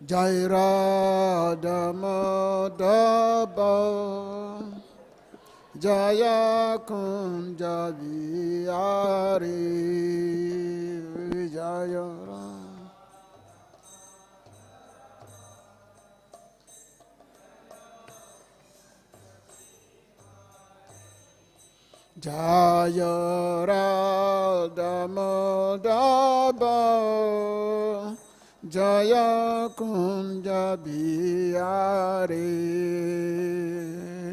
Jai Radha Madhava Jaya Kunja Vihari Jaya Ram Jaya Radha Madhava Jaya Kunja Vihari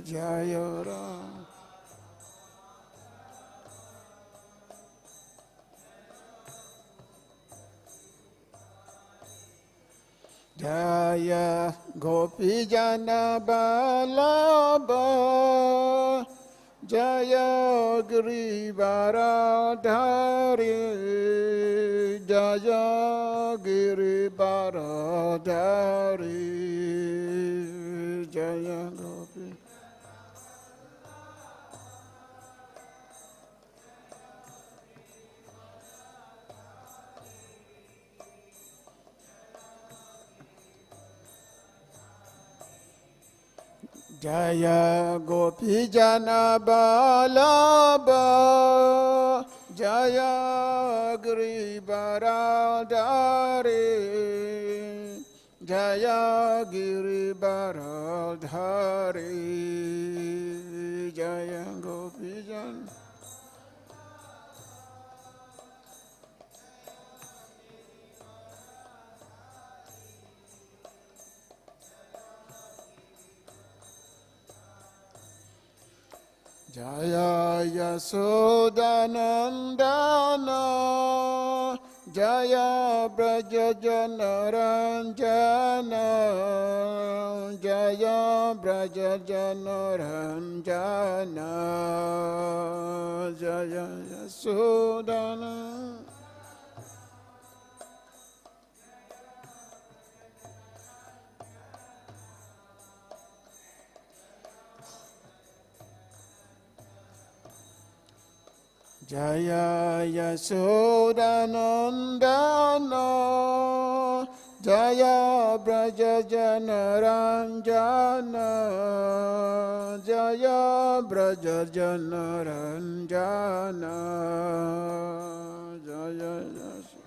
Jaya Ram Jaya Gopijana Vallabha Jaya Girivaradhari Jaya Girivaradhari Jaya Gopi Jaya Gopijana Vallabha Jaya Girivaradhari Jaya Girivaradhari Jaya Gopijana Jaya Yasodanandana Jaya Brajajanaranjana Jaya Brajajanaranjana Jaya Yasodana Jaya Yasodanandana Jaya Brajajanaranjana Jaya Brajajanaranjana Jaya Yasodanandana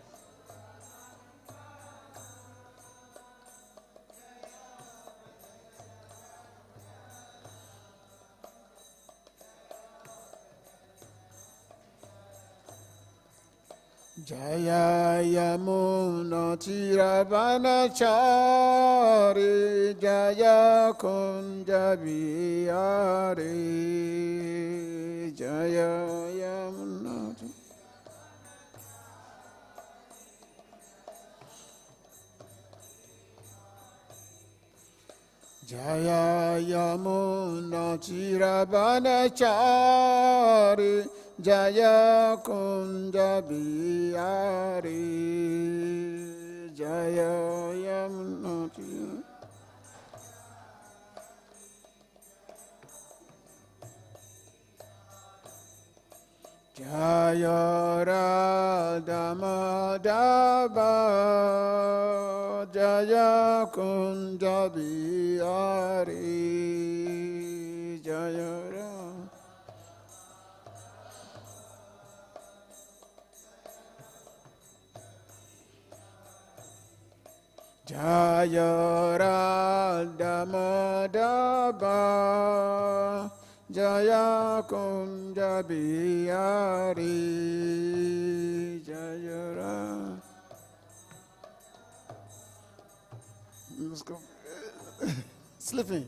Jaya Yamuna Tiravanachari Jaya Kunja Vihari Jaya Yamuna Jaya Yamuna Tiravanachari Jaya Kunja Vihari Jaya Yamuna Jaya Radha Madhava Jaya Kunja Vihari Jaya Radha Jaya Radha Madhava Jaya Kunja Vihari Jaya Radha Let's go. Slipping.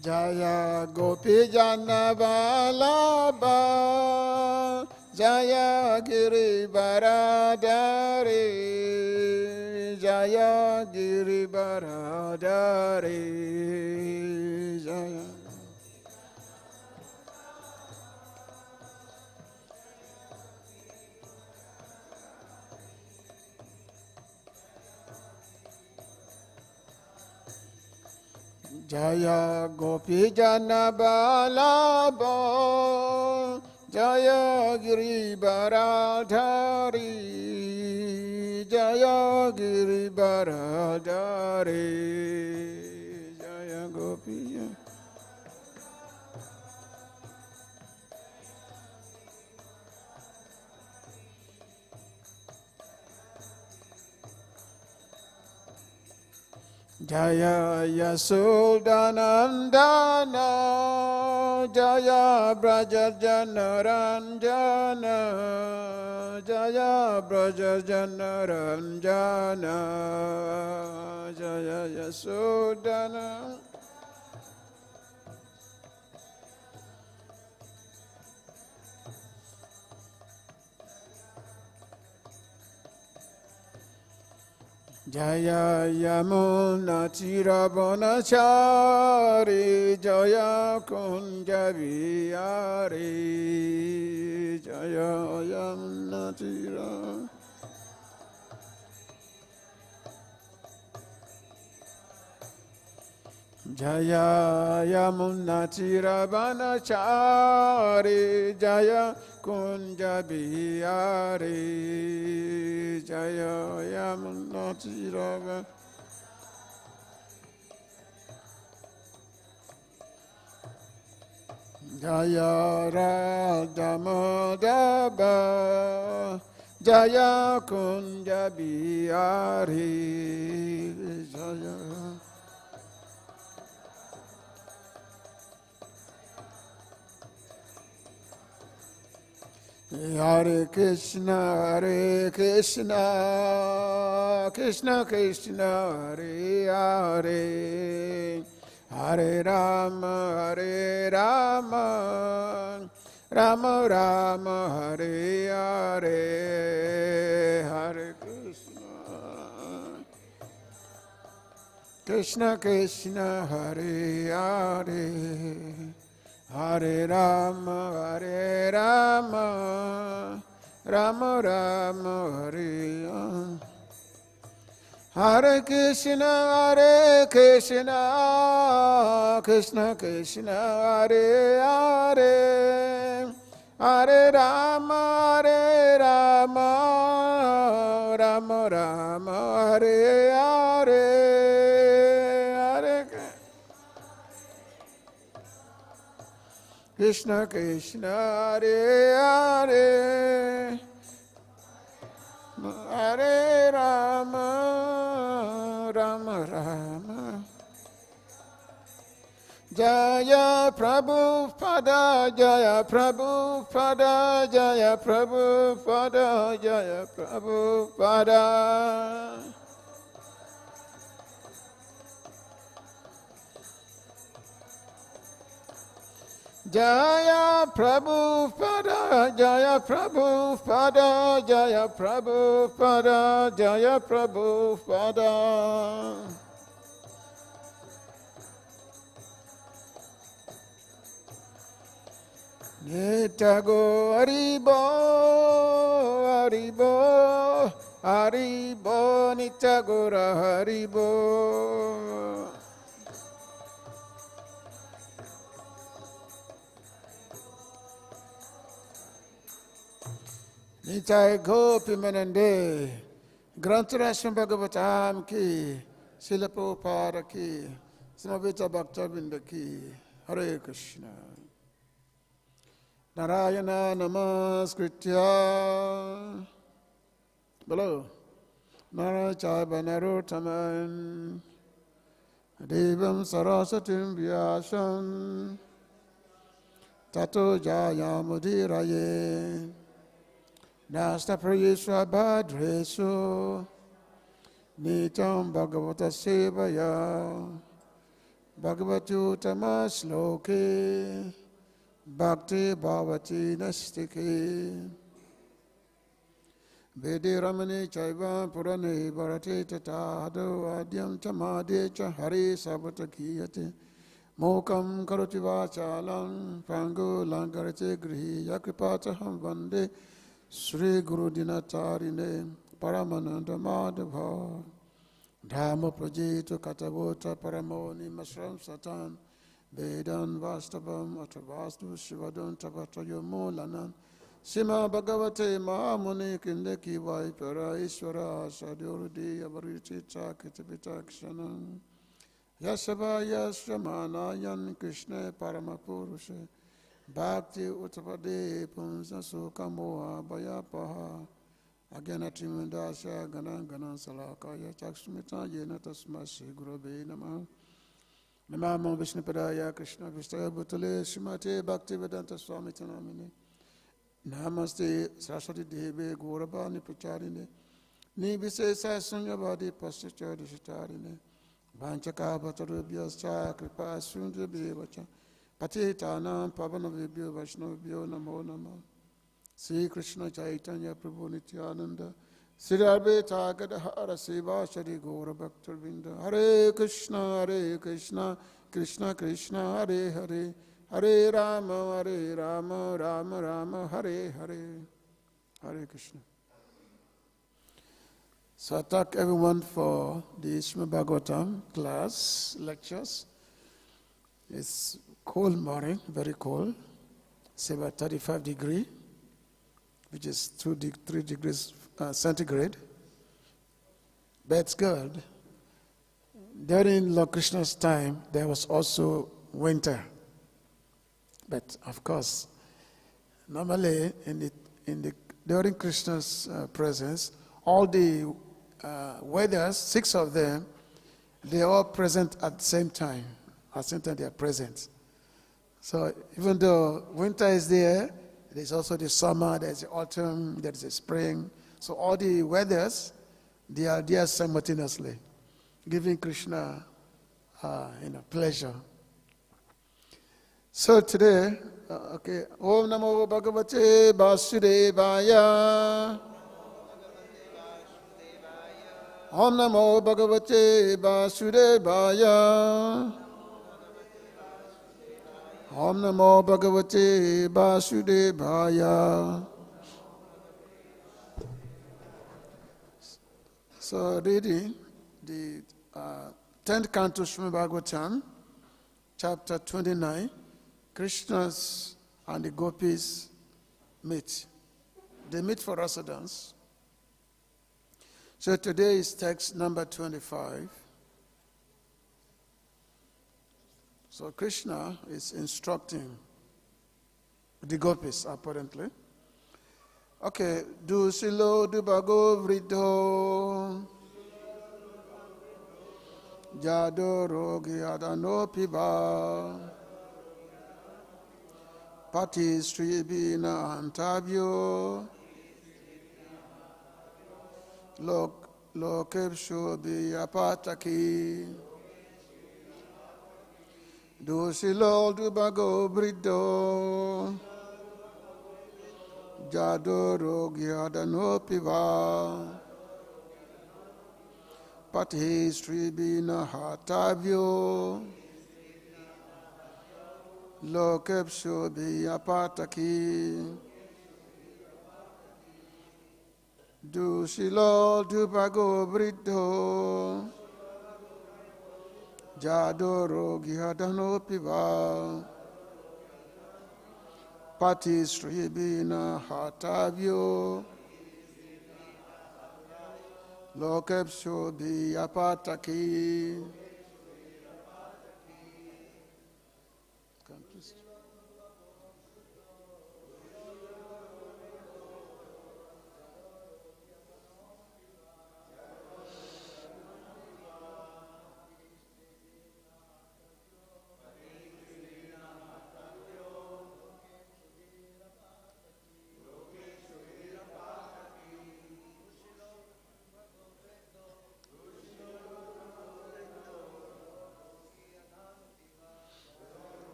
Jaya Gopijana Vallabha Jaya Girivaradhari Jaya Girivaradhari Jaya Jaya Gopijana Vallabha Jaya Girivaradhari Jaya Jaya Giribaradhari Jaya Gopiya Jaya Yasodhanandana Jaya Brajajana Ranjana Jaya Brajajana Ranjana Jaya Yasodhana Jaya Yamuna Tirabhanachari Jaya Kunja Vihari Jaya Yamuna Tirabhanachari Jaya Yamuna Tirabhanachari Jaya Kunja Vihari Jaya Yamuna Tirabhanachari Jaya Radha Madhava Jaya Kunja Vihari Jaya Hare Krishna, Krishna Krishna, Hare Hare, Hare Rama, Rama Rama, Hare Hare, Hare Krishna, Krishna, Hare Hare. Hare Rama, Rama Rama, Hare Rama. Hare Krishna, Krishna Krishna, Hare Hare, Hare Rama, Rama Rama, Hare Hare, Hare Krishna Krishna, Hare Hare, Hare Rama, Rama Rama. Jaya Prabhupada, Jaya Prabhupada, Jaya Prabhupada, Jaya Prabhupada. Jaya Prabhupada, Jaya Prabhupada, Jaya Prabhupada, Jaya Prabhupada. Nitago Haribo, Haribo, Haribo, Nitagora Haribo. Nitai Gopi Manande, Grantarasham Bhagavatam ki, Śrīla Prabhupāda ki, Samavita Bhaktavinda ki, Hare Krishna. Narayana Namaskritya, below, Narachaiva Narottaman, Devam Sarasatim Vyasam, Tato Jayamudiraye. Nasta Prayeswa Bhadresu Nitam Bhagavata Sevaya Bhagavatu Tamas Loke Bhakti Bhavati Nastike Vedi Ramani Chaiva Purane Bharate Tatado Adyam Tamade Chahari Sabatakiyate Mokam Karoti Vachalam Pango Langarate Grihi Yakripataham Vande Sri Guru Dinatarine Paramananda Madhava Dhamma Prajita Katavota Paramoni Masram Satan Vedan Vastavam Atavastu Shivadon Tabatayo Molanan Sima Bhagavate Mahamuni Kindaki Vaipara Ishvara Sadhyurudi Avaricita Kitapita Kshanam Yasava Yasramana Yan Krishna Paramapurusha Bhakti Uttapade Punsa Sukamoha Bhayapaha Agyanatrimandasya Ganan Ganan Salakaya Chaksumita Yena Tasmasi Gurave Namah Namamo Vishnupadaya Krishna Vistaya Bhutale Srimate Bhakti Vedanta Swami Tanamini Namaste Saraswati Devi Gaurabani Pracharine Nibisesa Sunyavadi Pasachari Shitarine Vanchaka Bhatarubhyascha Kripa Sundabevacha Patitanam Pavanavibhyo Vaishnavibhyo Namo Namah Sri Krishna Chaitanya Prabhu Nityananda Sri Advaita Gadadhara Seva Shri Gaura Bhaktarvinda Hare Krishna Krishna Krishna Hare Hare Hare Rama Rama Rama Hare Hare Hare Krishna. So I thank everyone for the Srimad Bhagavatam class lectures. It's cold morning, very cold. It's about 35 degrees, which is 3 degrees centigrade. But it's good. During Lord Krishna's time, there was also winter. But of course, normally during Krishna's presence, all the weathers, 6 of them, they are all present at the same time. At the same time, they are present. So even though winter is there, there's also the summer, there's the autumn, there's the spring. So all the weathers, they are there simultaneously, giving Krishna pleasure. So today, Om Namo Bhagavate Vasudevaya. Om Namo Bhagavate Vasudevaya. Om Namo Bhagavate Vasudevaya. So reading the 10th canto Srimad Bhagavatam, chapter 29, Krishna's and the gopis meet. They meet for rasa dance. So today is text number 25. So Krishna is instructing the gopis, apparently. Okay, duḥśīlo, durbhago, vṛddho, jaḍo, rogy, adhano, patiḥ, strībhir, hātavyo, lokepsubhir, apātakī, duḥśīlo, durbhago, vṛddho, jaḍo, rogy, adhano, patiḥ, strībhir, hātavyo, lokepsubhir, apātakī, duḥśīlo, durbhago, vṛddho, jaḍo, rogy, adhano, patiḥ, strībhir, hātavyo, lokepsubhir, apātakī.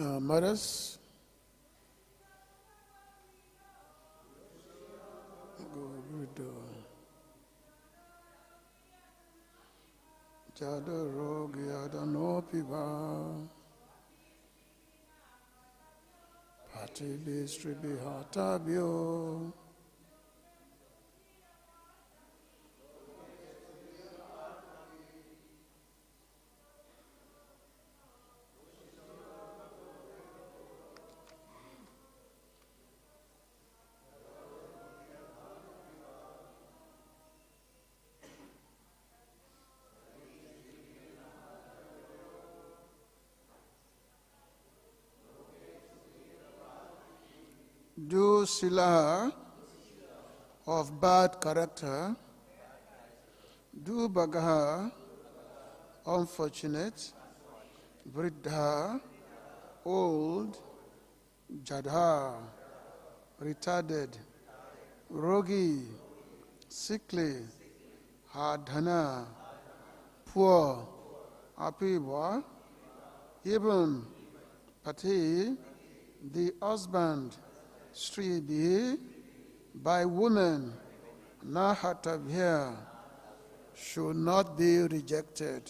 Mothers, vṛddho, jaḍo, rogī, adhano, patiḥ, strībhir, hātavyo. Duḥśīlaḥ, of bad character, durbhago, unfortunate, vṛddhaḥ, old, jaḍaḥ, retarded, rogy, sickly, adhano, poor, apātakī, even patiḥ, the husband, strībhir, by women, hātavyo, should not be rejected.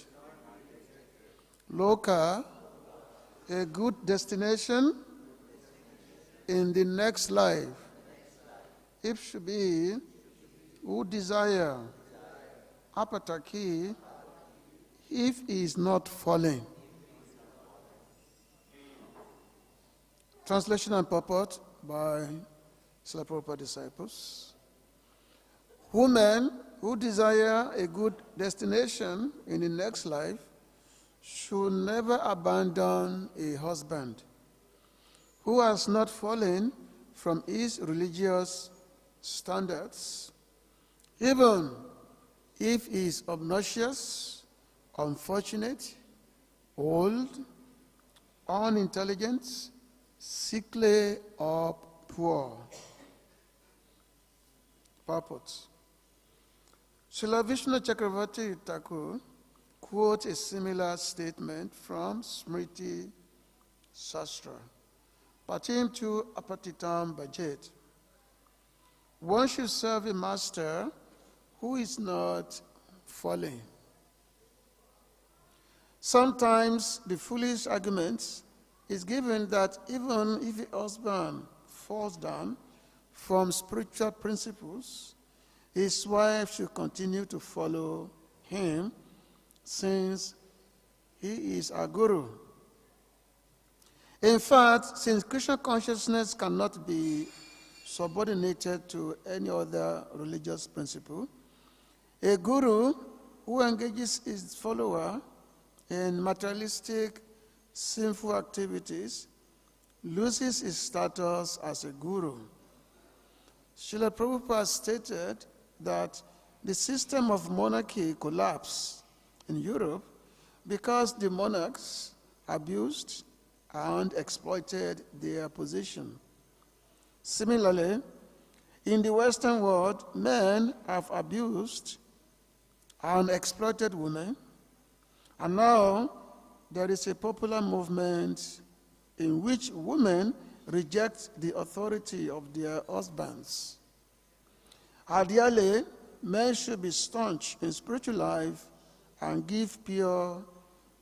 Loka, a good destination in the next life. Īpsubhiḥ, who desire, apātakī, if he is not falling. Translation and purport by Śrīla Prabhupāda disciples. Women who desire a good destination in the next life should never abandon a husband who has not fallen from his religious standards, even if he is obnoxious, unfortunate, old, unintelligent, sickly, or poor. Purport. Śrīla Viśvanātha Cakravartī quotes a similar statement from smṛti-śāstra. Patiṁ tu apātitam bhajet. One should serve a master who is not falling. Sometimes the foolish argument is given that even if a husband falls down from spiritual principles, his wife should continue to follow him since he is a guru. In fact, since Krishna consciousness cannot be subordinated to any other religious principle, a guru who engages his follower in materialistic, sinful activities loses his status as a guru. Śrīla Prabhupāda stated that the system of monarchy collapsed in Europe because the monarchs abused and exploited their position. Similarly, in the Western world, men have abused and exploited women, and now there is a popular movement in which women reject the authority of their husbands. Ideally, men should be staunch in spiritual life and give pure,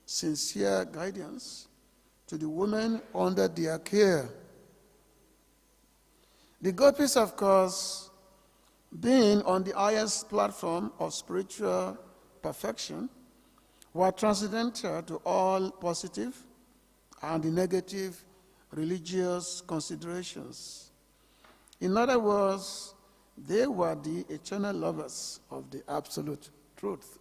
sincere guidance to the women under their care. The gopis, of course, being on the highest platform of spiritual perfection, were transcendental to all positive and the negative religious considerations. In other words, they were the eternal lovers of the absolute truth.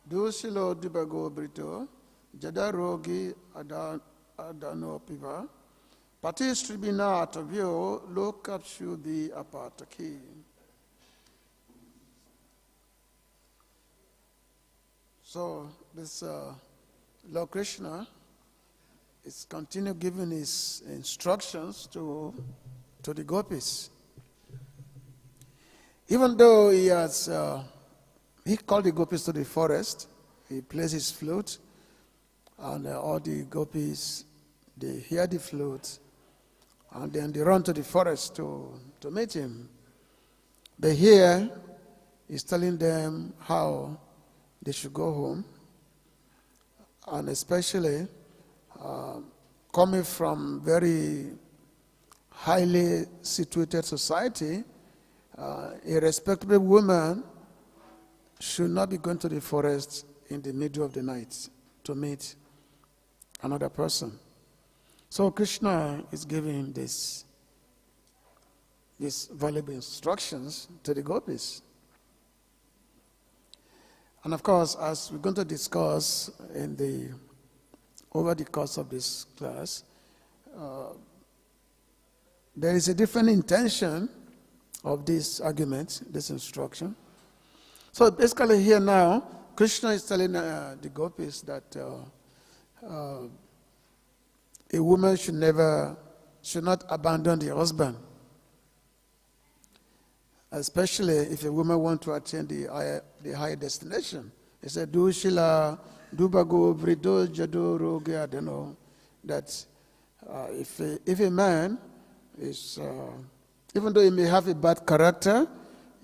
Duḥśīlo durbhago vṛddho, jaḍaḥ rogī adhano patiḥ strībhir hātavyo lokepsubhir apātakī. So this Lord Krishna is continue giving his instructions to the gopis. Even though he called the gopis to the forest, he plays his flute, and all the gopis, they hear the flute, and then they run to the forest to meet him. But here, he's telling them how they should go home, and especially coming from very highly situated society, a respectable woman should not be going to the forest in the middle of the night to meet another person. So Krishna is giving these valuable instructions to the gopis. And of course, as we're going to discuss over the course of this class, there is a different intention of this argument, this instruction. So basically here now, Krishna is telling the gopis that a woman should not abandon the husband, especially if a woman wants to attain the higher destination. He said, duḥśīlo, durbhago, vṛddho, jaḍo, rogy, adhano. That if a man is, even though he may have a bad character,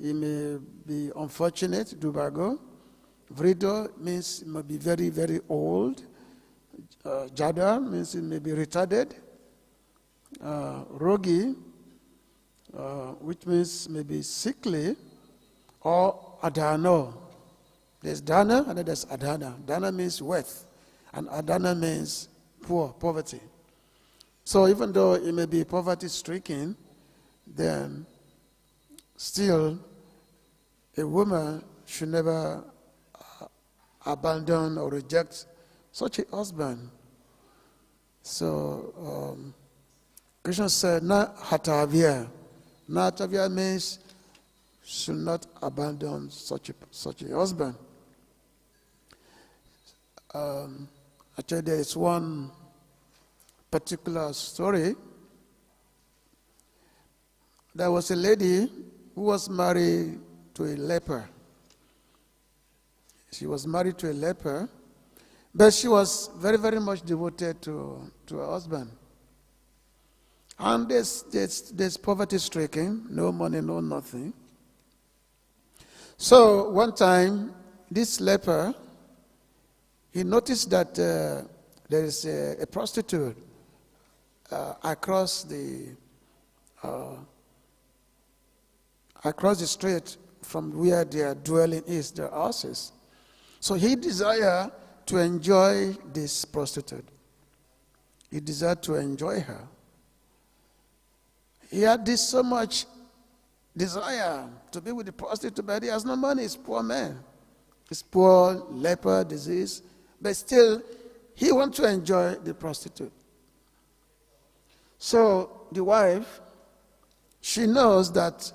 he may be unfortunate, durbhago. Vṛddho means he may be very, very old. Jaḍo means he may be retarded. Rogī, which means maybe sickly, or adhano. There's dana and then there's adhana. Dana means wealth, and adhana means poverty. So even though it may be poverty-stricken, then still a woman should never abandon or reject such a husband. So Krishna said, na hātavyo. Na hātavyo means should not abandon such a husband. Actually, there is one particular story. There was a lady who was married to a leper. She was married to a leper, but she was very, very much devoted to her husband. And there's poverty-stricken, no money, no nothing. So one time, this leper, he noticed that there is a prostitute across the street from where their dwelling is, their houses. So he desired to enjoy this prostitute. He desired to enjoy her. He had this so much desire to be with the prostitute, but he has no money. He's a poor man. He's poor, leper, disease. But still, he wants to enjoy the prostitute. So the wife, she knows that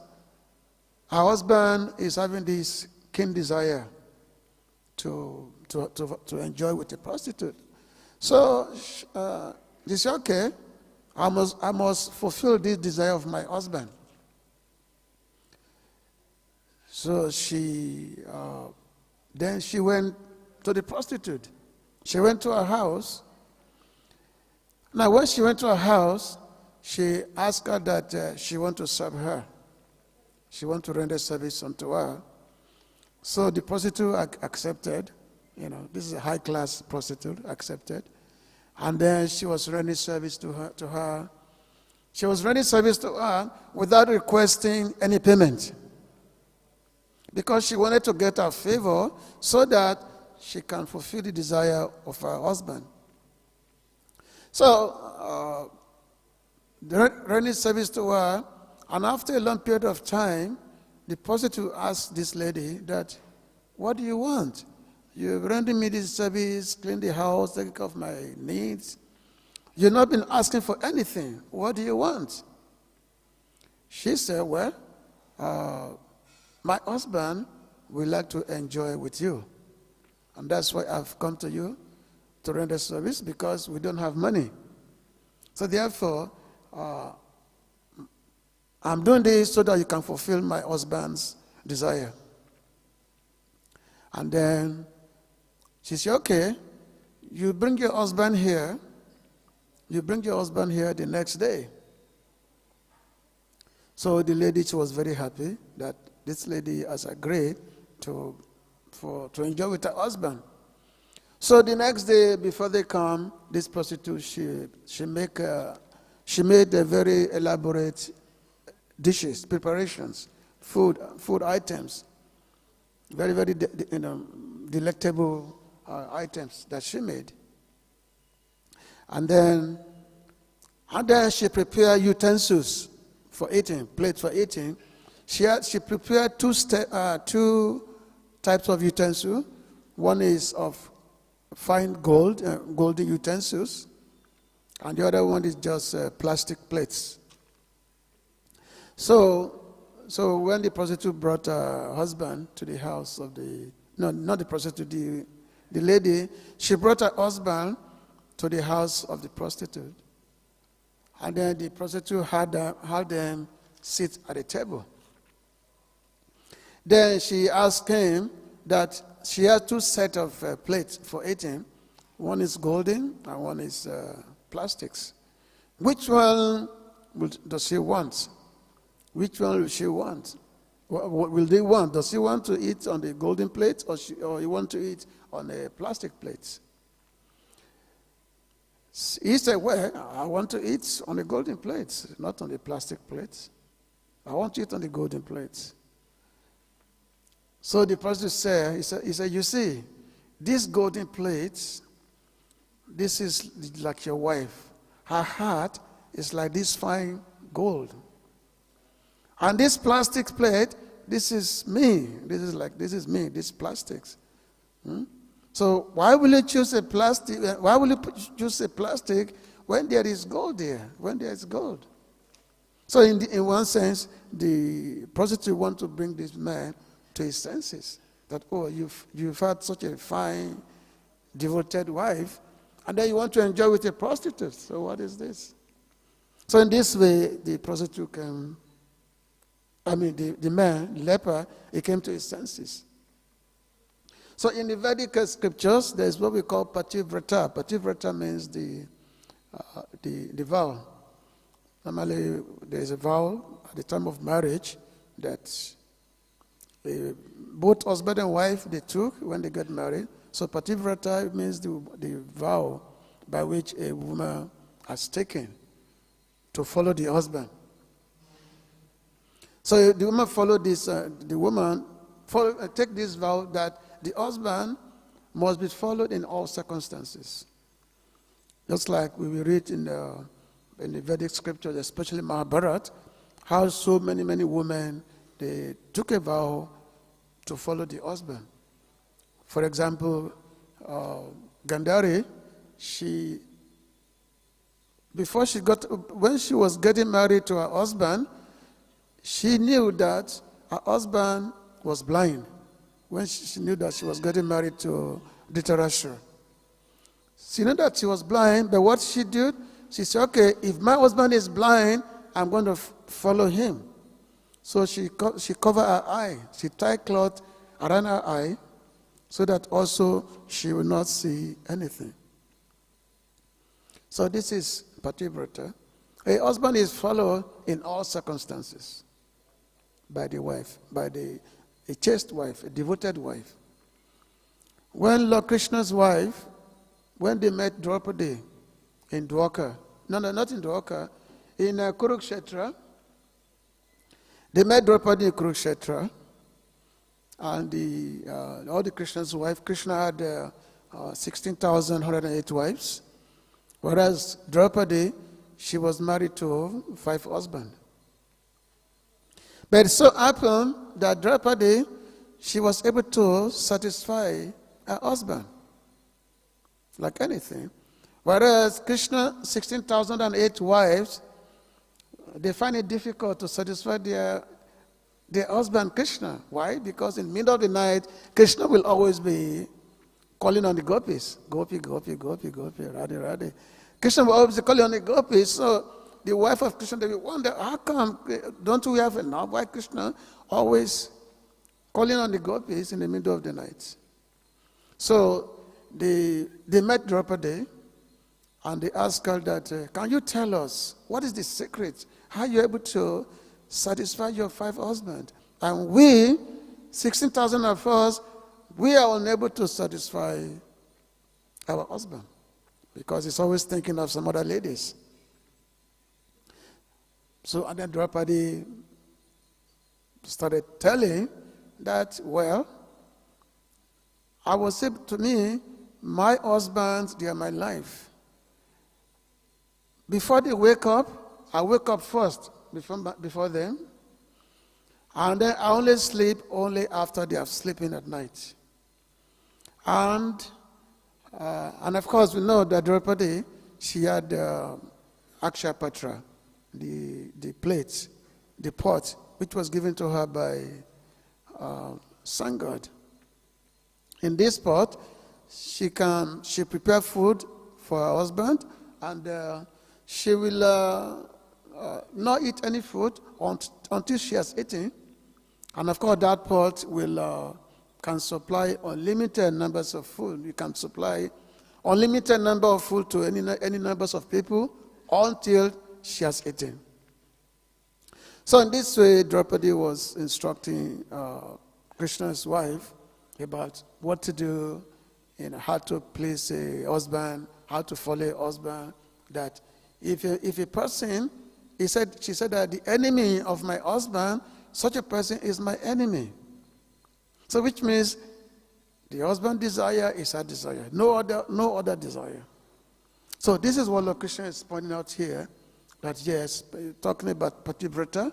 her husband is having this keen desire to enjoy with a prostitute. So she said, okay, I must fulfill this desire of my husband. So then she went to the prostitute. She went to her house. Now, when she went to her house, she asked her that she wants to serve her. She wants to render service unto her. So the prostitute accepted. This is a high-class prostitute, accepted. And then she was rendering service to her. She was rendering service to her without requesting any payment, because she wanted to get her favor so that she can fulfill the desire of her husband. So, rendering service to her, and after a long period of time, the prostitute asked this lady that, what do you want? You've rendered me this service, clean the house, take care of my needs. You've not been asking for anything. What do you want? She said, well, my husband would like to enjoy with you. And that's why I've come to you to render service, because we don't have money. So therefore, I'm doing this so that you can fulfill my husband's desire. And then She said, okay, you bring your husband here. You bring your husband here the next day. So the lady, she was very happy that this lady has agreed to enjoy with her husband. So the next day, before they come, this prostitute, she made a very elaborate dishes, preparations, food items, very, very delectable items that she made. And then she prepared utensils for eating, plates for eating. She prepared two types of utensils. One is of fine golden utensils, and the other one is just plastic plates. So when the prostitute brought her husband to the house of not the prostitute, the lady, she brought her husband to the house of the prostitute. And then the prostitute had them sit at a table. Then she asked him that she has two sets of plates for eating. One is golden and one is plastics. Which one does she want? Which one will she want? What will they want? Does she want to eat on the golden plate or you want to eat on a plastic plate? He said, well, I want to eat on the golden plates, not on the plastic plates. I want to eat on the golden plates. So the prostitute said, he said, you see, these golden plates, this is like your wife. Her heart is like this fine gold. And this plastic plate, this is me. This is me, these plastics. So why will you choose a plastic? Why will you choose a plastic when there is gold there? When there is gold. So in one sense, the prostitute wants to bring this man to his senses. That, oh, you've had such a fine, devoted wife, and then you want to enjoy with a prostitute. So what is this? So in this way, the prostitute the man, the leper, he came to his senses. So in the Vedic scriptures, there is what we call patiḥ. Patiḥ means the vow. Normally, there is a vow at the time of marriage that both husband and wife, they took when they got married. So patiḥ means the vow by which a woman has taken to follow the husband. So the woman followed this, take this vow that the husband must be followed in all circumstances. Just like we will read in the Vedic scriptures, especially Mahabharata, how so many women, they took a vow to follow the husband. For example, Gandhari, when she was getting married to her husband, she knew that her husband was blind. When she knew that she was getting married to Dhritarashtra. She knew that she was blind, but what she did, she said, okay, if my husband is blind, I'm going to follow him. So she covered her eye. She tied cloth around her eye so that also she will not see anything. So this is patiḥ. A husband is followed in all circumstances by the wife, a chaste wife, a devoted wife. When Lord Krishna's wife, when they met Draupadi in Dwarka, not in Dwarka, in Kurukshetra, they met Draupadi in Kurukshetra, and all the Krishna's wife, Krishna had 16,108 wives, whereas Draupadi, she was married to 5 husbands. But it so happened that Draupadi, she was able to satisfy her husband, like anything. Whereas Krishna, 16,008 wives, they find it difficult to satisfy their husband Krishna. Why? Because in the middle of the night, Krishna will always be calling on the gopis. Gopi, gopi, gopi, gopi, radhe, radhe. Krishna will always be calling on the gopis. So the wife of Krishna, they will wonder, how come don't we have enough? Why Krishna always calling on the gopis in the middle of the night? So they met Draupadi, and they asked her that, can you tell us, what is the secret? How are you able to satisfy your 5 husbands? And we, 16,000 of us, we are unable to satisfy our husband because he's always thinking of some other ladies. So, and then Draupadi started telling that, well, I will say to me, my husbands, they are my life. Before they wake up, I wake up first before them. And then I only sleep only after they are sleeping at night. And of course, we know that Draupadi, she had Akshapatra, the plate, the pot, which was given to her by sun god. In this pot, she prepare food for her husband, and she will not eat any food until she has eaten. And of course, that pot can supply unlimited numbers of food. You can supply unlimited number of food to any numbers of people until she has eaten. So in this way, Draupadi was instructing Krishna's wife about what to do, how to please a husband, how to follow a husband. That if a person, she said that the enemy of my husband, such a person is my enemy. So which means the husband desire is her desire, no other desire. So this is what Lord Krishna is pointing out here, that yes, talking about pativrata,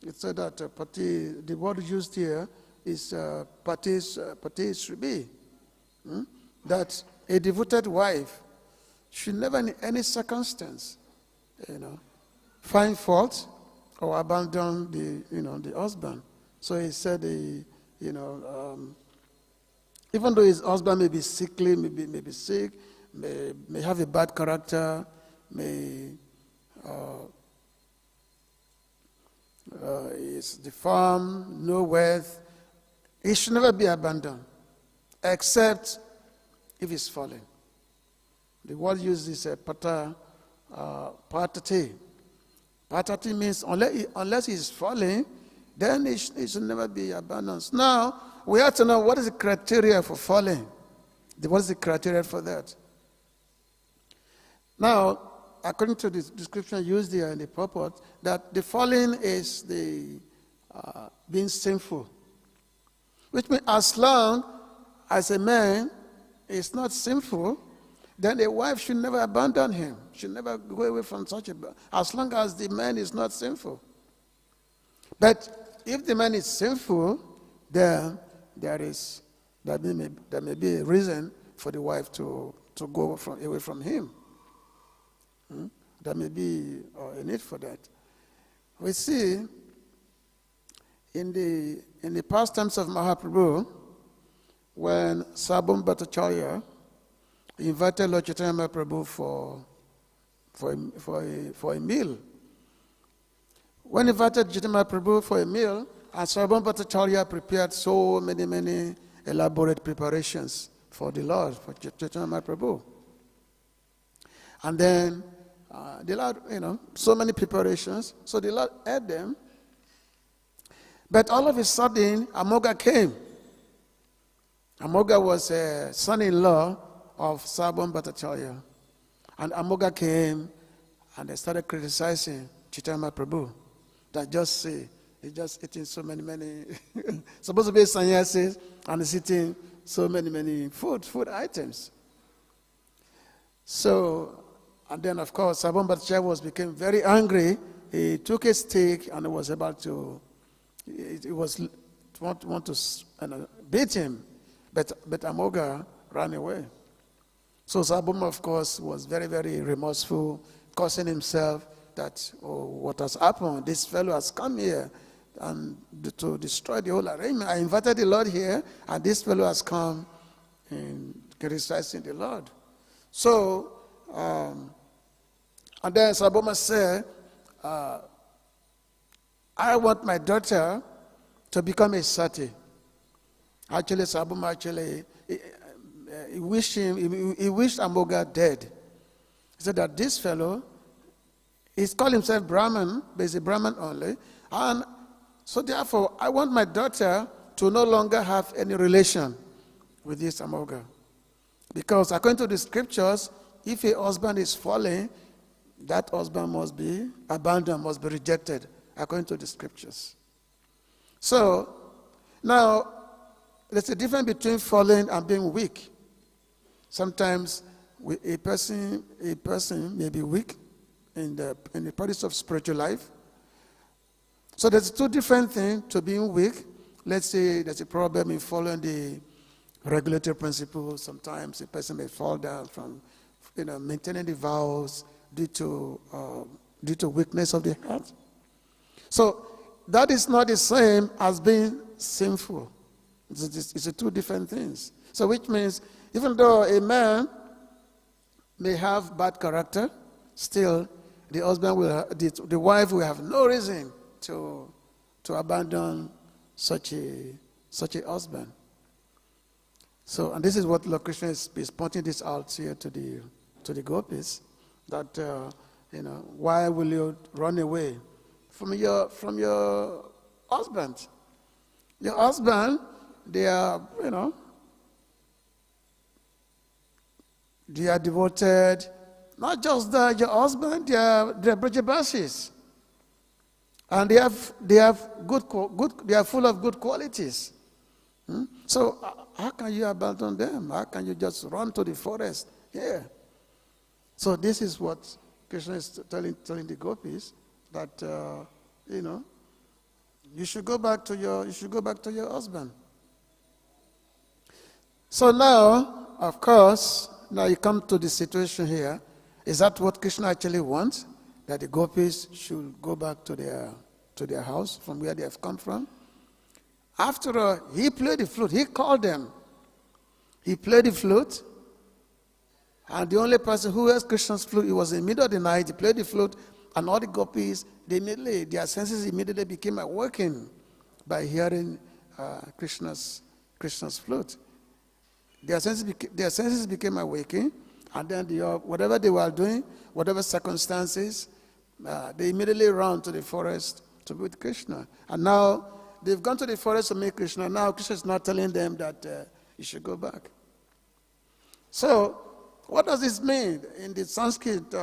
it said that the word used here is patiḥ, that a devoted wife should never in any circumstance, find fault or abandon the husband. So he said, even though his husband may be sickly, may be sick, may have a bad character, is deformed, no wealth, he should never be abandoned, except if he's fallen. The word used is patātakī. Patātakī means unless he's falling, then he should never be abandoned. Now, we have to know what is the criteria for falling. What is the criteria for that? Now, according to the description used here in the purport, that the falling is the being sinful. Which means as long as a man is not sinful, then a wife should never abandon him, should never go away from such a, as long as the man is not sinful. But if the man is sinful, then there may be a reason for the wife to go away from him. There may be a need for that. We see in the pastimes of Mahaprabhu, when Sabam Bhattacharya invited Lord Chaitanya Mahaprabhu for a meal. When he invited Chaitanya Mahaprabhu for a meal, and Sabam Bhattacharya prepared so many elaborate preparations for the Lord, for Chaitanya Mahaprabhu. And then the Lord, so many preparations, so the Lord ate them. But all of a sudden, Amoga came. Amoga was a son-in-law of Sabam Bhattacharya. And Amoga came and they started criticizing Chaitanya Mahaprabhu. That he's just eating so many, supposed to be sannyasis, and he's eating so many food items. So, and then of course, Sabam Bhattacharya became very angry. He took a stick and was about to, want to beat him. But Amoga ran away. So Sabam, of course, was very remorseful, cursing himself that, what has happened? This fellow has come here and to destroy the whole arrangement. I invited the Lord here, and this fellow has come and criticizing the Lord. So, and then Sabama said, I want my daughter to become a sati. Actually, Sabama he wished Amoga dead. He said that this fellow, he's called himself Brahman, but he's a Brahman only. And so therefore, I want my daughter to no longer have any relation with this Amoga. Because according to the scriptures, if a husband is falling, that husband must be abandoned, must be rejected, according to the scriptures. So, now, there's a difference between falling and being weak. Sometimes a person may be weak in the practice of spiritual life. So there's two different things to being weak. Let's say there's a problem in following the regulatory principles. Sometimes a person may fall down from maintaining the vows due to weakness of the heart. So that is not the same as being sinful. It's two different things. So which means even though a man may have bad character, still the wife will have no reason to abandon such a husband. So, and this is what Lord Krishna is pointing this out here to the gopis, that why will you run away from your husband? Your husband, they are devoted. Not just that, your husband, they are Brajabasis. And they are full of good qualities. So how can you abandon them? How can you just run to the forest? Yeah. So this is what Krishna is telling the gopis, that you should go back to your husband. So now, of course, now you come to the situation here. Is that what Krishna actually wants? That the gopis should go back to their house from where they have come from? After all, he played the flute. He called them. He played the flute. And the only person who heard Krishna's flute, it was in the middle of the night. He played the flute, and all the gopis, their senses immediately became awakened by hearing Krishna's flute. Their senses became awakened, and then whatever they were doing, whatever circumstances, they immediately ran to the forest to be with Krishna. And now they've gone to the forest to meet Krishna. Now Krishna is not telling them that you should go back. So, what does this mean? In the Sanskrit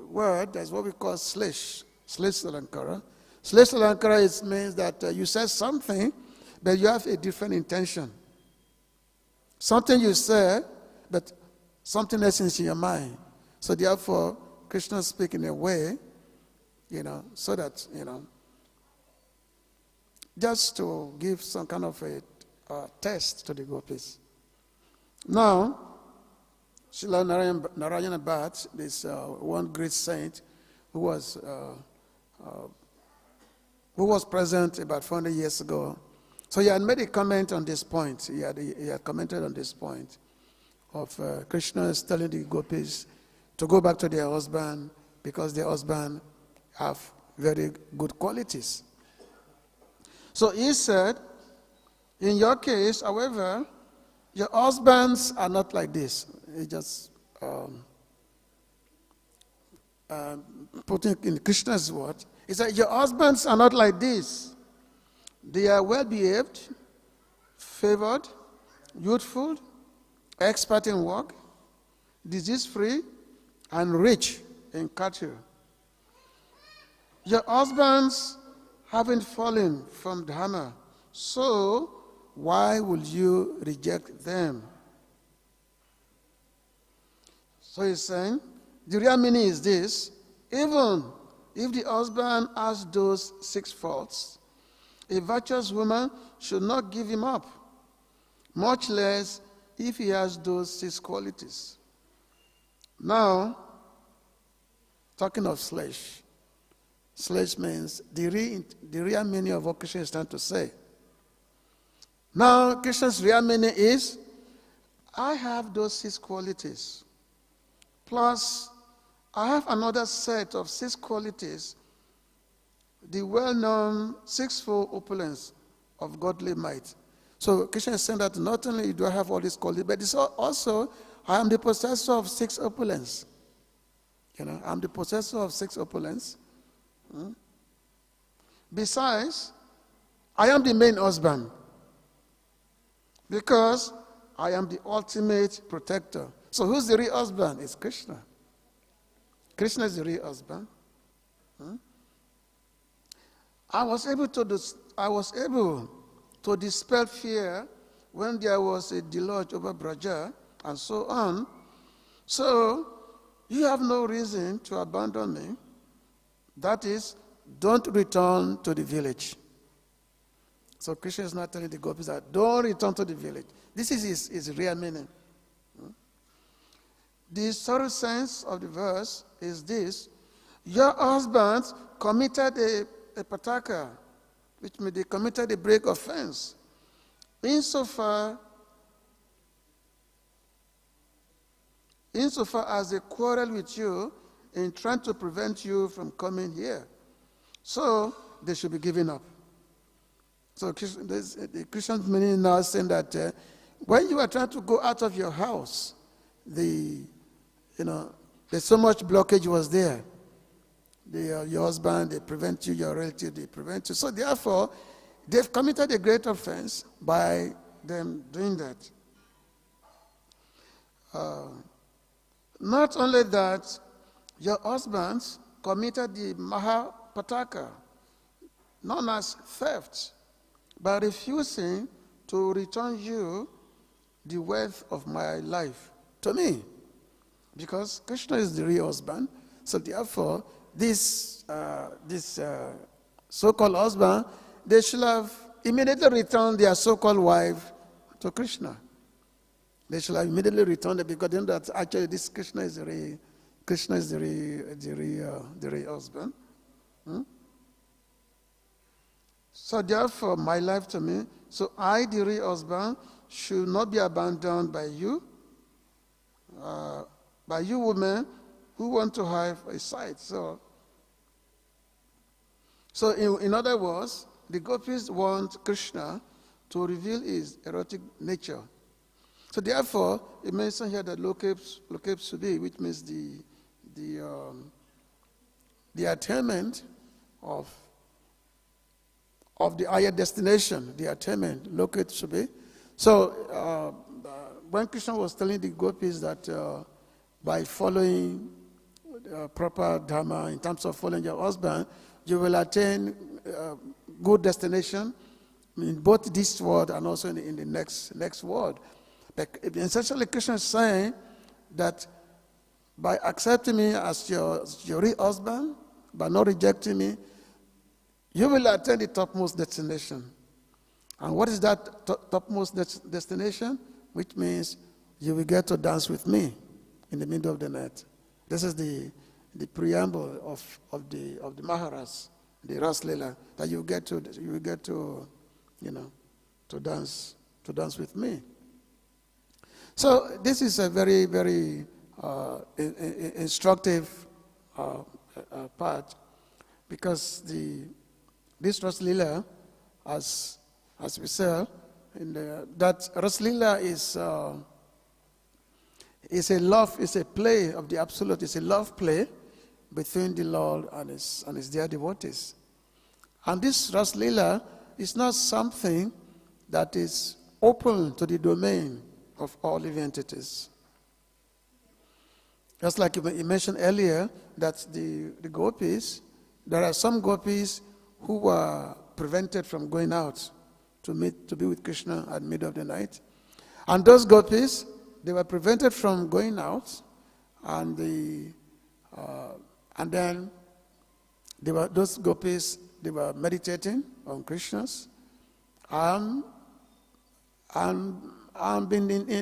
word, there's what we call slish alankara. Slish alankara means that you said something, but you have a different intention. Something you said, but something else is in your mind. So therefore, Krishna speaks in a way, so that, just to give some kind of a test to the gopis. Now, Śrīla Narayana Bhatt, this one great saint who was present about 400 years ago. So he had made a comment on this point. He had commented on this point of Krishna is telling the gopis to go back to their husband because their husband have very good qualities. So he said, in your case, however, your husbands are not like this. He just putting in Krishna's word. He said, your husbands are not like this. They are well-behaved, favored, youthful, expert in work, disease-free, and rich in cattle. Your husbands haven't fallen from dharma, so why would you reject them? So he's saying, the real meaning is this: even if the husband has those 6 faults, a virtuous woman should not give him up, much less if he has those 6 qualities. Now, talking of slash means the real meaning of what Krishna is trying to say. Now, Krishna's real meaning is, I have those 6 qualities, plus I have another set of 6 qualities, the well-known 6-fold opulence of godly might. So Krishna is saying that not only do I have all these qualities, but it's also I am the possessor of 6 opulence. I'm the possessor of 6 opulence. Besides, I am the main husband because I am the ultimate protector. So who's the real husband? It's Krishna. Krishna is the real husband. I was able to dispel fear when there was a deluge over Braja and so on. So you have no reason to abandon me. That is, don't return to the village. So Krishna is not telling the gopis that don't return to the village. This is his real meaning. The thorough sense of the verse is this: your husbands committed a pataka, which means they committed a break offense, insofar as they quarrel with you in trying to prevent you from coming here. So they should be given up. So the Christian meaning now is saying that when you are trying to go out of your house, there's so much blockage was there. Your husband, they prevent you, your relative, they prevent you. So therefore, they've committed a great offense by them doing that. Not only that, your husbands committed the mahapataka, known as theft, by refusing to return you the wealth of my life to me. Because Krishna is the real husband, so therefore, this so-called husband, they should have immediately returned their so-called wife to Krishna. They should have immediately returned it because they know that actually this Krishna is the real husband. So therefore, my life to me, so I, the real husband, should not be abandoned by you women who want to have a side. So in other words, the gopis want Krishna to reveal his erotic nature. So therefore, it mentions here that lokepsubhir, which means the attainment of the higher destination, the attainment, lokepsubhir. So when Krishna was telling the gopis that by following proper dharma, in terms of following your husband, you will attain good destination in both this world and also in the next world. But essentially, Krishna is saying that by accepting me as your real husband, by not rejecting me, you will attain the topmost destination. And what is that topmost destination? Which means you will get to dance with me in the middle of the night. This is the preamble of the Maharaj, the Ras Leela, that you will get to dance with me. So this is a very, very instructive part, because this Ras Leela, as we said, that Ras Leela is a play of the Absolute. It's a love play between the Lord and his dear devotees. And this Ras Leela is not something that is open to the domain of all living entities. Just like you mentioned earlier, that the gopis, there are some gopis who were prevented from going out to be with Krishna at middle of the night. And those gopis, they were prevented from going out, and then those gopis, they were meditating on Krishna's, and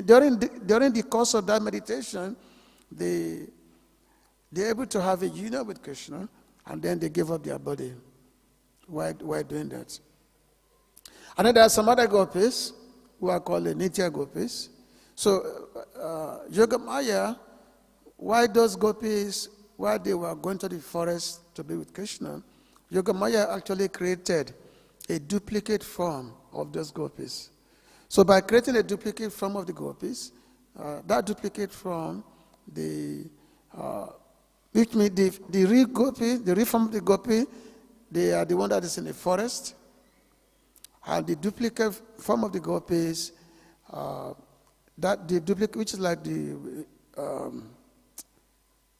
during the course of that meditation, they're able to have a union with Krishna, and then they give up their body while doing that. And then there are some other gopis who are called the Nitya gopis. So Yogamaya, why those gopis, while they were going to the forest to be with Krishna, Yogamaya actually created a duplicate form of those gopis. So by creating a duplicate form of the gopis, that duplicate form, which means the real gopi, the real form of the gopi, they are the one that is in the forest, and the duplicate form of the gopis, that the duplicate, which is like the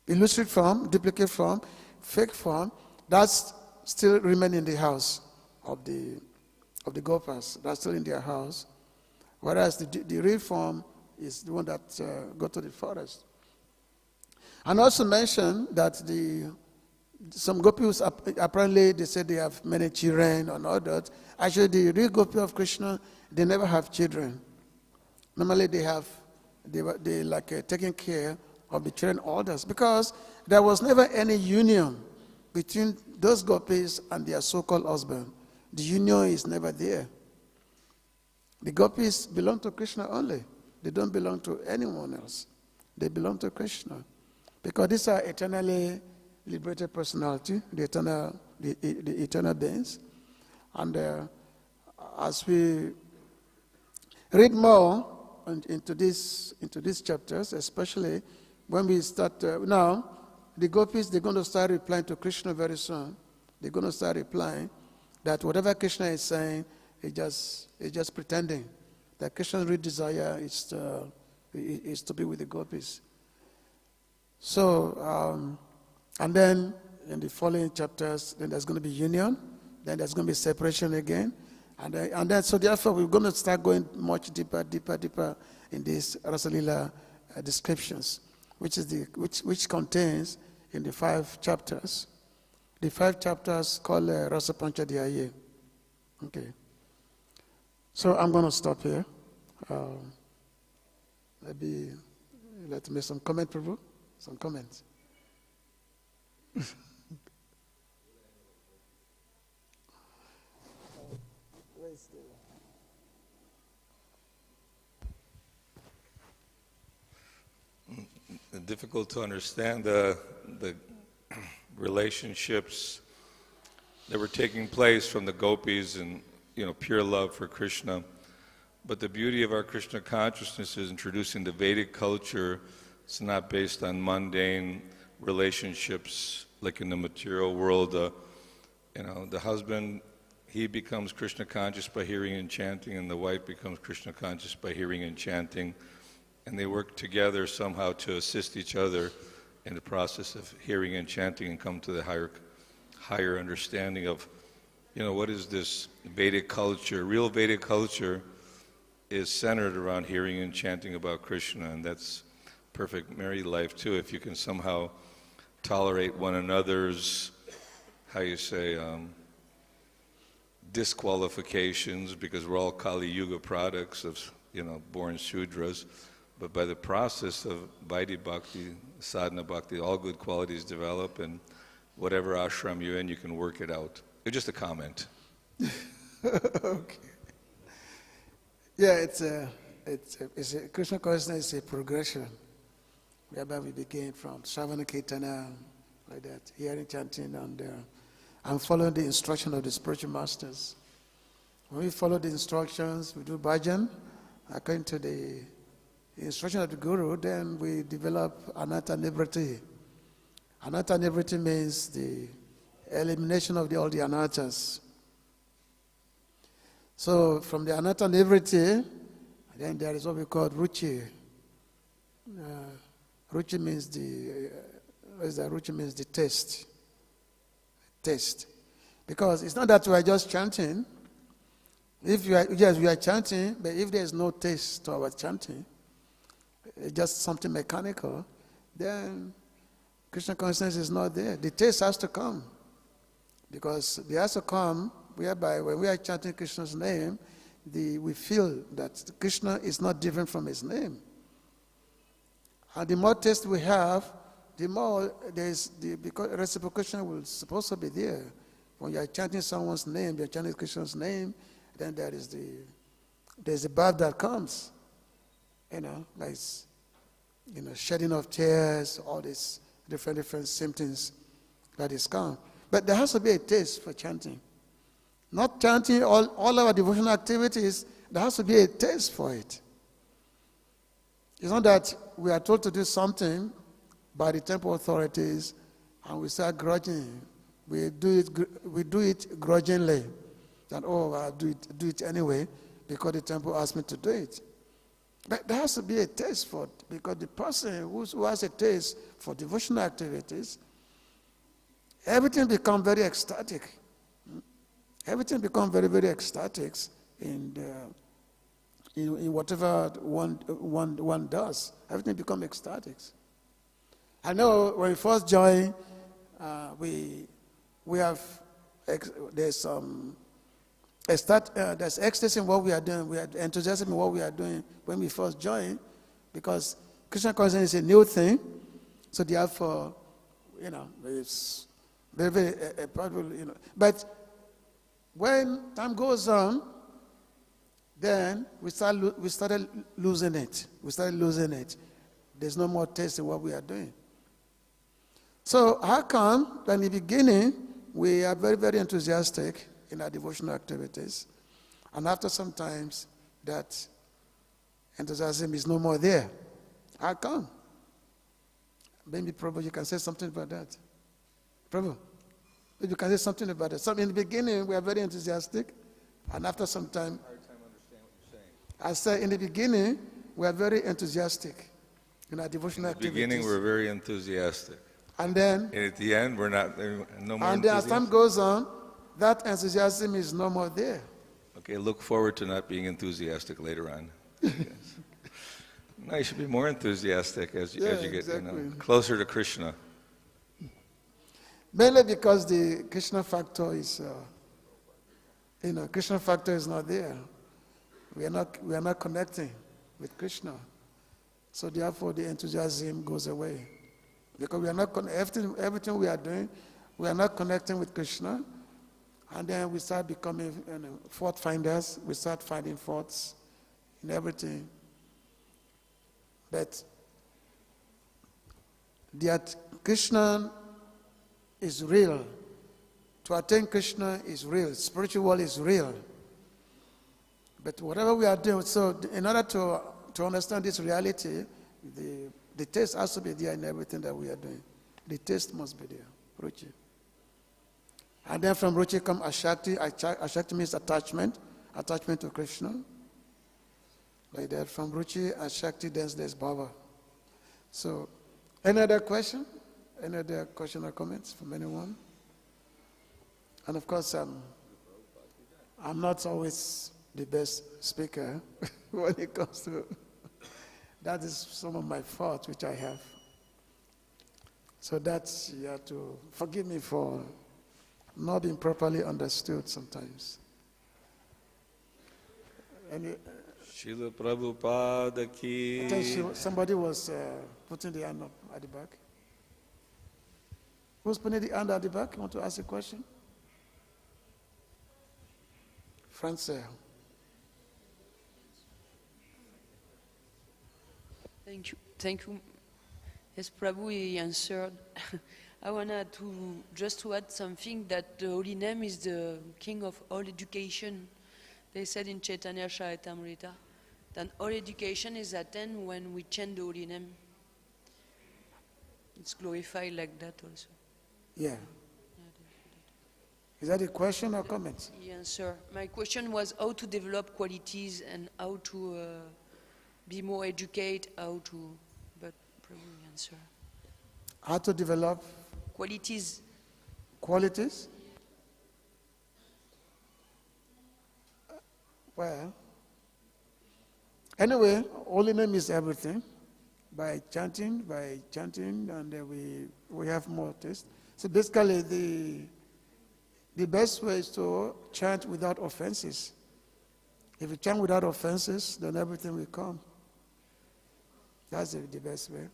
illusory form, duplicate form, fake form, that's still remain in the house of the gopas. That's still in their house, whereas the real form is the one that go to the forest. And also mention that some gopis apparently they say they have many children and all that. Actually, the real gopi of Krishna, they never have children. Normally, they like taking care of the children elders, because there was never any union between those gopis and their so-called husband. The union is never there. The gopis belong to Krishna only. They don't belong to anyone else. They belong to Krishna, because these are eternally liberated personality, the eternal beings. And as we read more into these chapters, especially when we start now, the gopis, they're going to start replying to Krishna very soon. They're going to start replying that whatever Krishna is saying, it's just pretending. That Krishna's real desire is to be with the gopis. So, and then in the following chapters, then there's going to be union, then there's going to be separation again, and then so therefore we're going to start going much deeper in these Rasalila descriptions, which contains in the 5 chapters. The 5 chapters called Rasa Panchadhyaya. Okay. So I'm going to stop here. Maybe let me make some comment, Prabhu. Some comments. Difficult to understand the relationships that were taking place from the gopis and pure love for Krishna. But the beauty of our Krishna consciousness is introducing the Vedic culture. It's not based on mundane relationships like in the material world. The husband, he becomes Krishna conscious by hearing and chanting, and the wife becomes Krishna conscious by hearing and chanting. And they work together somehow to assist each other in the process of hearing and chanting and come to the higher understanding of, what is this Vedic culture. Real Vedic culture is centered around hearing and chanting about Krishna, and that's perfect married life too. If you can somehow tolerate one another's, disqualifications, because we're all Kali Yuga products of, born Shudras. But by the process of Vaidhi Bhakti, Sadhana Bhakti, all good qualities develop, and whatever ashram you're in, you can work it out. It's just a comment. Okay. Yeah, it's a Krishna consciousness is a progression, whereby we begin from Shravana Kirtana, like that, hearing, chanting, and following the instruction of the spiritual masters. When we follow the instructions, we do bhajan according to the instruction of the Guru, then we develop anatta nivriti. Anatta nivriti means the elimination of all the anattas. So from the anatta nivriti, then there is what we call ruchi. Ruchi means ruchi means the taste. Taste. Because it's not that we are just chanting. We are chanting, but if there is no taste to our chanting, just something mechanical, then Krishna consciousness is not there. The taste has to come. Because it has to come whereby when we are chanting Krishna's name, we feel that Krishna is not different from his name. And the more taste we have, the more because reciprocation will supposed to be there. When you are chanting someone's name, you are chanting Krishna's name, then there's the birth that comes. Like shedding of tears, all these different symptoms that is come. But there has to be a taste for chanting. Not chanting all our devotional activities there has to be a taste for it. It's not that we are told to do something by the temple authorities and we start grudging. We do it grudgingly. That, oh, I'll do it anyway because the temple asked me to do it. But there has to be a taste for it, because the person who has a taste for devotional activities, everything becomes very ecstatic. Everything becomes very, very ecstatic in whatever one does. Everything becomes ecstatic. I know when we first joined, there's ecstasy in what we are doing. We have enthusiasm in what we are doing when we first joined, because Krishna consciousness is a new thing. So therefore, it's very, very probably, But when time goes on, then we started losing it. There's no more taste in what we are doing. So how come that in the beginning we are very, very enthusiastic in our devotional activities, and after some times that enthusiasm is no more there? How come? Maybe Prabhu, you can say something about that. Prabhu, maybe you can say something about that. So in the beginning we are very enthusiastic, and after some time, I say in the beginning we are very enthusiastic in our devotional activities. In the beginning we're very enthusiastic. And then, and at the end, we're not no more. And then as time goes on, that enthusiasm is no more there. Okay, look forward to not being enthusiastic later on. Yes. No, you should be more enthusiastic as you get closer to Krishna. Mainly because the Krishna factor is, Krishna factor is not there. We are not connecting with Krishna. So therefore, the enthusiasm goes away. Because we are not everything we are doing, we are not connecting with Krishna, and then we start becoming fault finders. We start finding faults in everything. But that Krishna is real. To attain Krishna is real. Spiritual is real. But whatever we are doing, so in order to understand this reality, the taste has to be there in everything that we are doing. The taste must be there, rogy. And then from rogy comes ashakti. Ashakti means attachment to Krishna. Like that, from rogy, ashakti, then there's bhava. So, any other question? Any other question or comments from anyone? And of course, I'm not always the best speaker when it comes to. That is some of my faults which I have. So that's, you have to forgive me for not being properly understood sometimes. Śrīla Prabhupāda ki. Somebody was putting the hand up at the back. Who's putting the hand at the back? You want to ask a question? Francais. Thank you. Yes, Prabhu, he answered. I wanted to add something, that the holy name is the king of all education. They said in Chaitanya Charitamrita that all education is attained when we chant the holy name. It's glorified like that also. Yeah. Is that a question or comment? Yes, sir. My question was how to develop qualities and how to be more educated, but probably answer. How to develop? Qualities. Qualities? Well, anyway, holy name is everything. By chanting, and we have more taste. So basically, the best way is to chant without offenses. If you chant without offenses, then everything will come. That's the best way.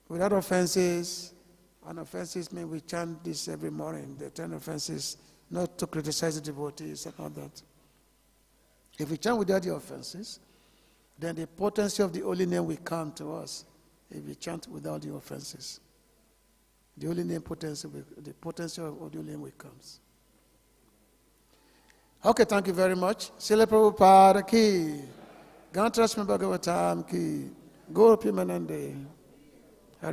Without offenses, and offenses mean we chant this every morning. The 10 offenses, not to criticize the devotees and all that. If we chant without the offenses, then the potency of the holy name will come to us. If we chant without the offenses, the holy name potency, the potency of the holy name will come. Okay, thank you very much. Śrīla Prabhupāda ki. Gantra Smṛti-śāstra ki. Go Pimanande.